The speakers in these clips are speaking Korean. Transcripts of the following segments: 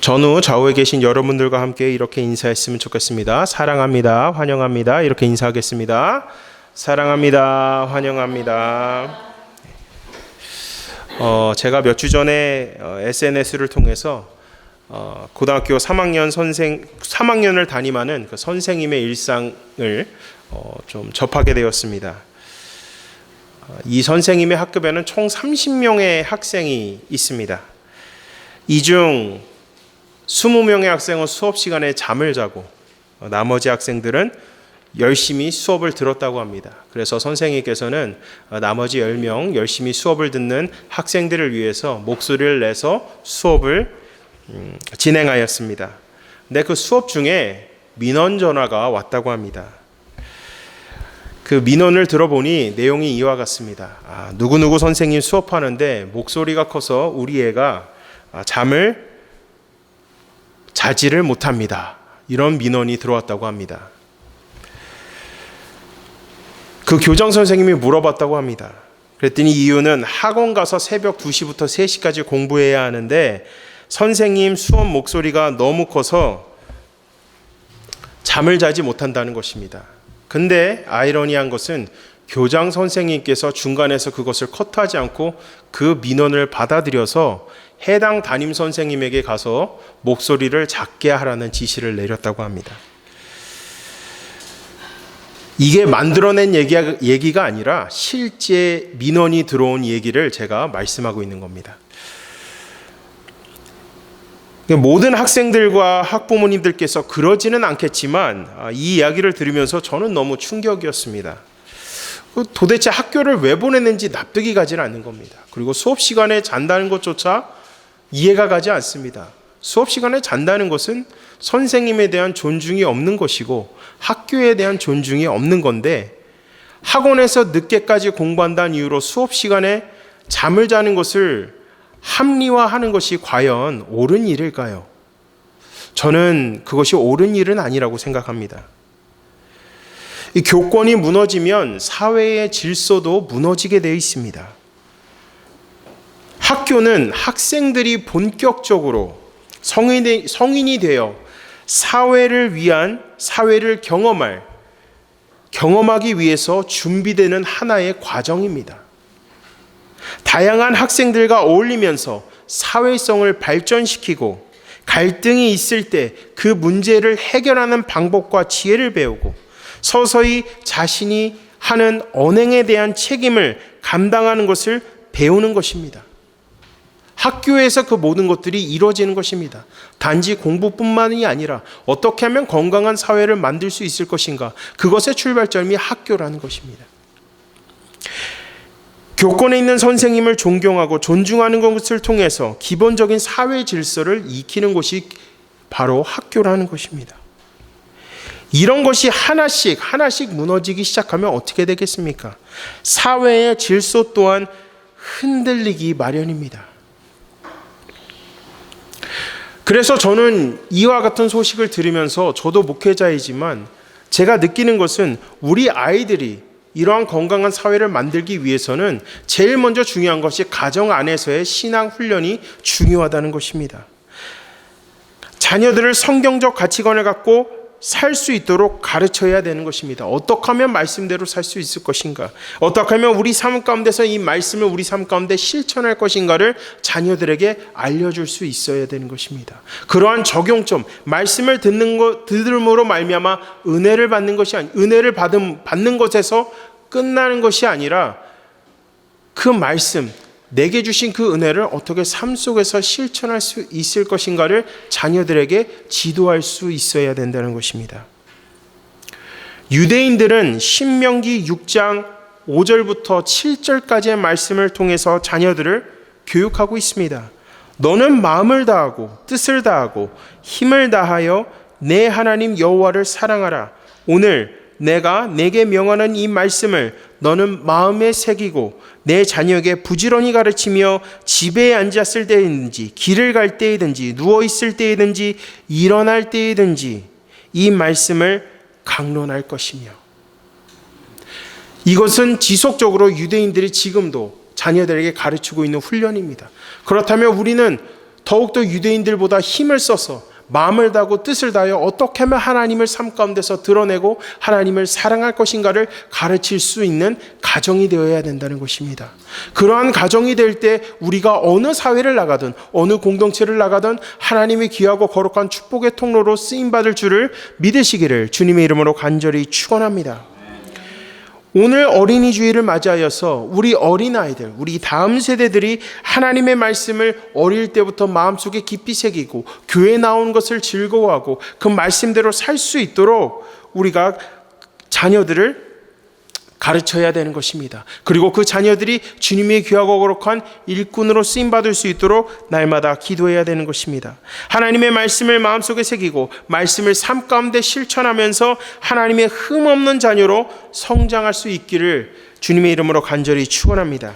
전후 좌우에 계신 여러분들과 함께 이렇게 인사했으면 좋겠습니다. 사랑합니다. 환영합니다. 이렇게 인사하겠습니다. 사랑합니다. 환영합니다. 제가 몇 주 전에 SNS를 통해서 고등학교 3학년을 담임하는 그 선생님의 일상을 좀 접하게 되었습니다. 이 선생님의 학급에는 총 30명의 학생이 있습니다. 이 중 20명의 학생은 수업 시간에 잠을 자고 나머지 학생들은 열심히 수업을 들었다고 합니다. 그래서 선생님께서는 나머지 10명 열심히 수업을 듣는 학생들을 위해서 목소리를 내서 수업을 진행하였습니다. 근데 그 수업 중에 민원 전화가 왔다고 합니다. 그 민원을 들어보니 내용이 이와 같습니다. 누구누구 선생님 수업하는데 목소리가 커서 우리 애가 잠을 자지를 못합니다. 이런 민원이 들어왔다고 합니다. 그 교장 선생님이 물어봤다고 합니다. 그랬더니 이유는 학원 가서 새벽 2시부터 3시까지 공부해야 하는데 선생님 수업 목소리가 너무 커서 잠을 자지 못한다는 것입니다. 근데 아이러니한 것은 교장 선생님께서 중간에서 그것을 커트하지 않고 그 민원을 받아들여서 해당 담임 선생님에게 가서 목소리를 작게 하라는 지시를 내렸다고 합니다. 이게 만들어낸 얘기가 아니라 실제 민원이 들어온 얘기를 제가 말씀하고 있는 겁니다. 모든 학생들과 학부모님들께서 그러지는 않겠지만 이 이야기를 들으면서 저는 너무 충격이었습니다. 도대체 학교를 왜 보냈는지 납득이 가지 않는 겁니다. 그리고 수업 시간에 잔다는 것조차 이해가 가지 않습니다. 수업 시간에 잔다는 것은 선생님에 대한 존중이 없는 것이고 학교에 대한 존중이 없는 건데 학원에서 늦게까지 공부한다는 이유로 수업 시간에 잠을 자는 것을 합리화하는 것이 과연 옳은 일일까요? 저는 그것이 옳은 일은 아니라고 생각합니다. 이 교권이 무너지면 사회의 질서도 무너지게 되어 있습니다. 학교는 학생들이 본격적으로 성인이 되어 사회를 위한 사회를 경험하기 위해서 준비되는 하나의 과정입니다. 다양한 학생들과 어울리면서 사회성을 발전시키고 갈등이 있을 때 그 문제를 해결하는 방법과 지혜를 배우고 서서히 자신이 하는 언행에 대한 책임을 감당하는 것을 배우는 것입니다. 학교에서 그 모든 것들이 이루어지는 것입니다. 단지 공부뿐만이 아니라 어떻게 하면 건강한 사회를 만들 수 있을 것인가, 그것의 출발점이 학교라는 것입니다. 교권에 있는 선생님을 존경하고 존중하는 것을 통해서 기본적인 사회 질서를 익히는 곳이 바로 학교라는 것입니다. 이런 것이 하나씩 무너지기 시작하면 어떻게 되겠습니까? 사회의 질서 또한 흔들리기 마련입니다. 그래서 저는 이와 같은 소식을 들으면서 저도 목회자이지만 제가 느끼는 것은 우리 아이들이 이러한 건강한 사회를 만들기 위해서는 제일 먼저 중요한 것이 가정 안에서의 신앙 훈련이 중요하다는 것입니다. 자녀들을 성경적 가치관을 갖고 살 수 있도록 가르쳐야 되는 것입니다. 어떻게 하면 말씀대로 살 수 있을 것인가? 어떻게 하면 우리 삶 가운데서 이 말씀을 우리 삶 가운데 실천할 것인가를 자녀들에게 알려줄 수 있어야 되는 것입니다. 그러한 적용점, 말씀을 들음으로 말미암아 은혜를 받는 것이 은혜를 받는 것에서 끝나는 것이 아니라 그 말씀, 내게 주신 그 은혜를 어떻게 삶 속에서 실천할 수 있을 것인가를 자녀들에게 지도할 수 있어야 된다는 것입니다. 유대인들은 신명기 6장 5절부터 7절까지의 말씀을 통해서 자녀들을 교육하고 있습니다. 너는 마음을 다하고 뜻을 다하고 힘을 다하여 내 하나님 여호와를 사랑하라. 오늘 내가 내게 명하는 이 말씀을 너는 마음에 새기고 내 자녀에게 부지런히 가르치며 집에 앉았을 때이든지 길을 갈 때이든지 누워있을 때이든지 일어날 때이든지 이 말씀을 강론할 것이며. 이것은 지속적으로 유대인들이 지금도 자녀들에게 가르치고 있는 훈련입니다. 그렇다면 우리는 더욱더 유대인들보다 힘을 써서 마음을 다하고 뜻을 다하여 어떻게 하면 하나님을 삶 가운데서 드러내고 하나님을 사랑할 것인가를 가르칠 수 있는 가정이 되어야 된다는 것입니다. 그러한 가정이 될 때 우리가 어느 사회를 나가든 어느 공동체를 나가든 하나님의 귀하고 거룩한 축복의 통로로 쓰임받을 줄을 믿으시기를 주님의 이름으로 간절히 축원합니다. 오늘 어린이 주일을 맞이하여서 우리 어린아이들, 우리 다음 세대들이 하나님의 말씀을 어릴 때부터 마음속에 깊이 새기고 교회 나온 것을 즐거워하고 그 말씀대로 살 수 있도록 우리가 자녀들을 가르쳐야 되는 것입니다. 그리고 그 자녀들이 주님의 귀하고 거룩한 일꾼으로 쓰임받을 수 있도록 날마다 기도해야 되는 것입니다. 하나님의 말씀을 마음속에 새기고 말씀을 삶 가운데 실천하면서 하나님의 흠없는 자녀로 성장할 수 있기를 주님의 이름으로 간절히 축원합니다.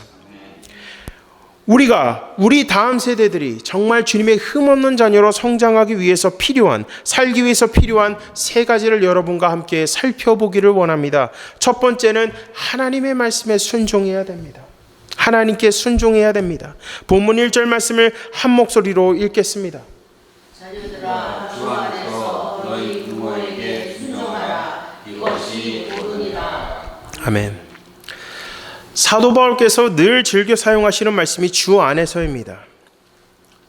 우리 다음 세대들이 정말 주님의 흠없는 자녀로 성장하기 위해서 살기 위해서 필요한 세 가지를 여러분과 함께 살펴보기를 원합니다. 첫 번째는 하나님의 말씀에 순종해야 됩니다. 하나님께 순종해야 됩니다. 본문 1절 말씀을 한 목소리로 읽겠습니다. 자녀들아, 주 안에서 너희 부모에게 순종하라. 이것이 옳으니라. 아멘. 사도 바울께서 늘 즐겨 사용하시는 말씀이 주 안에서입니다.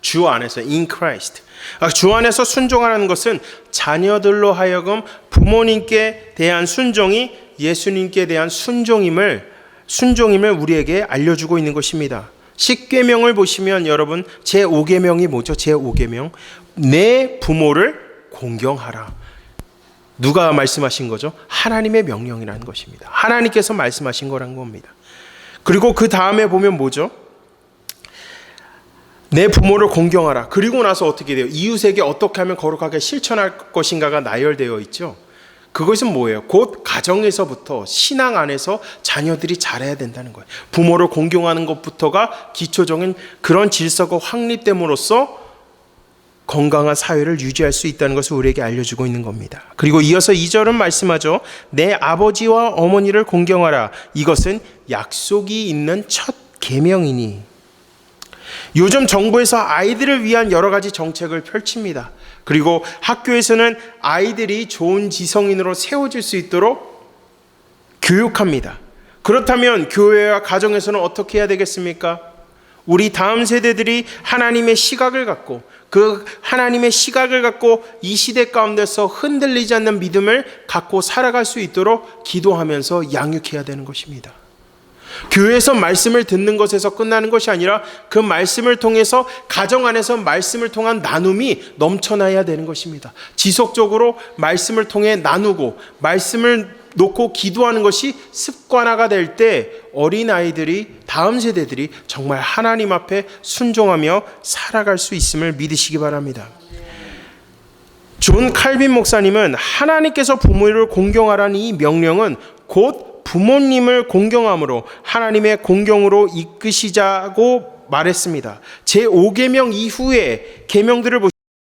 주 안에서, in Christ. 주 안에서 순종하라는 것은 자녀들로 하여금 부모님께 대한 순종이 예수님께 대한 순종임을 우리에게 알려주고 있는 것입니다. 10계명을 보시면 여러분 제5계명이 뭐죠? 제5계명. 내 부모를 공경하라. 누가 말씀하신 거죠? 하나님의 명령이라는 것입니다. 하나님께서 말씀하신 거라는 겁니다. 그리고 그 다음에 보면 뭐죠? 내 부모를 공경하라. 그리고 나서 어떻게 돼요? 이웃에게 어떻게 하면 거룩하게 실천할 것인가가 나열되어 있죠. 그것은 뭐예요? 곧 가정에서부터 신앙 안에서 자녀들이 잘해야 된다는 거예요. 부모를 공경하는 것부터가 기초적인 그런 질서가 확립됨으로써 건강한 사회를 유지할 수 있다는 것을 우리에게 알려주고 있는 겁니다. 그리고 이어서 2절은 말씀하죠. 내 아버지와 어머니를 공경하라. 이것은 약속이 있는 첫 계명이니. 요즘 정부에서 아이들을 위한 여러 가지 정책을 펼칩니다. 그리고 학교에서는 아이들이 좋은 지성인으로 세워질 수 있도록 교육합니다. 그렇다면 교회와 가정에서는 어떻게 해야 되겠습니까? 우리 다음 세대들이 하나님의 시각을 갖고 이 시대 가운데서 흔들리지 않는 믿음을 갖고 살아갈 수 있도록 기도하면서 양육해야 되는 것입니다. 교회에서 말씀을 듣는 것에서 끝나는 것이 아니라 그 말씀을 통해서 가정 안에서 말씀을 통한 나눔이 넘쳐나야 되는 것입니다. 지속적으로 말씀을 통해 나누고 말씀을 놓고 기도하는 것이 습관화가 될 때 어린아이들이 다음 세대들이 정말 하나님 앞에 순종하며 살아갈 수 있음을 믿으시기 바랍니다. 존 칼빈 목사님은 하나님께서 부모를 공경하라는 이 명령은 곧 부모님을 공경함으로 하나님의 공경으로 이끄시자고 말했습니다. 제5계명 이후에 계명들을 보시면